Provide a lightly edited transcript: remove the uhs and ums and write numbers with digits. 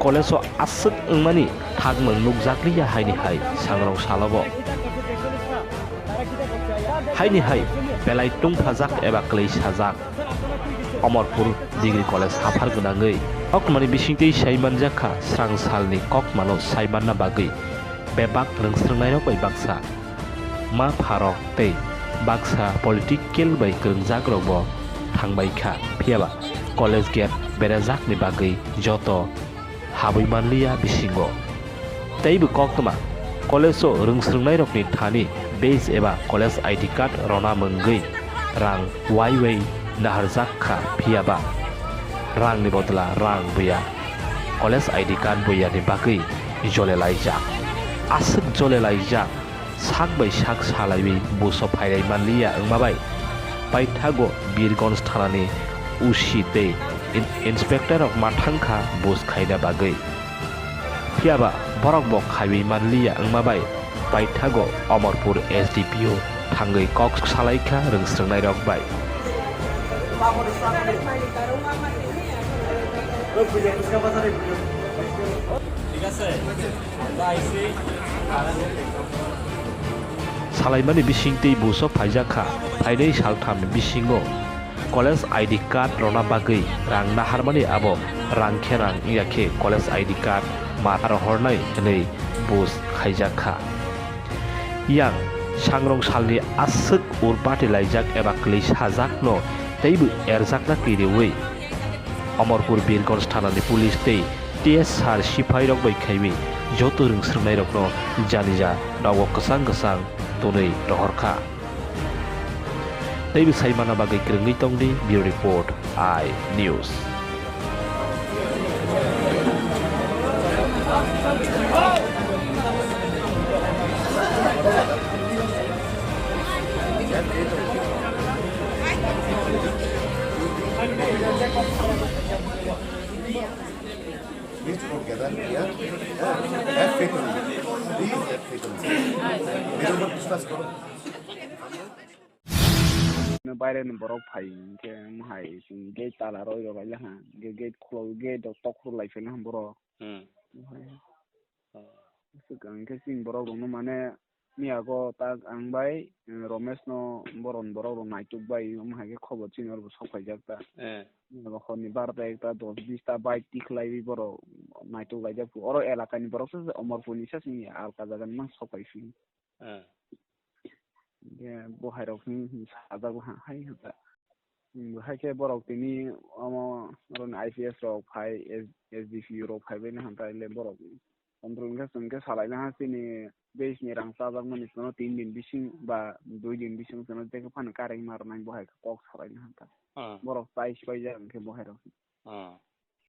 college o asuk engmani thagmung nukjakliya haini hai sangrong salobo haini hai belai tungphajak eba klei sajak Omorpur Degree College hafar gonangei okmani bisingtei saimanjakha srang salni kokmano saimanna bagui bebak rengsrungnai rok bai baksa ma pharok tei baksa political bai krongjak rokbo thangbai kha phiaba college gate berajak ni bagui joto habui manliya bisingo teibu koktoma college o rengsrungnai rokni thani base eba college ID card rona mungui rang waiwei naharjak kha phiaba rang ni bodla rang buya college ID card buya ni bagui jole laijak asuk jole laijak sak bai sak salaibi buso phairai manliya engmabai paithago birgonj thanani usi tei inspector of mathangkha bus khaina bagui phiaba borok bo khaibi manliya engmabai paithago Omorpur SDPO thangui kok salaikha rengsrungnai rok bai Salaimani bisingtei buso phaijaka phainei saltham bisingo college ID card rona bagui rang naharmani abo rang kherang yakhe college ID card matar hornai nei bus khaijaka yang sangrong salni asuk urpati laijak eba klei sajak no teibu erjakna kirewi Omorpur Birgonj thanani police tei TSR sipai rok bai khaibi joto rengsrungnai rok no janija dago kusang kusang tonei rohorkha teibu saimana bagai krungni tongdi Bureau Report I News Please don't gather here. Have faith in me. Please have faith in me. मेरे ऊपर विश्वास करो. বাইরে বরফ phi के महाय जों gate ताला रय रबाय हा गेट खलो गेट टक खलायफेन हा बर सिगां के सिं बर रनो माने मियागो ता आंबाय रमेश नो बरन बर नाइटुक बाय महाय खबर चिनर सफायजाक ता हरनि 12टा 1टा 10-20 टा बाइक टिखलाय बर नाइटुक लायजाक अर एलाकानि बरसो अमरपुरनि सासनि आलका जागान मा सफायफिन बहायरावनि साजाबो हाय होता हायके बरकनि रन IPS रक फाय SDP रक फायबेन हांतायले बरक अमरपुरनि संके सालायना हासिनि बेसनि रां साजाक मनिसनो 3 दिन बिसिं बा 2 दिन बिसिं सनो तेके फान कारें मारनाय बहाय कक सालायना हांता बरक साइज बाय जागोन के बहायराव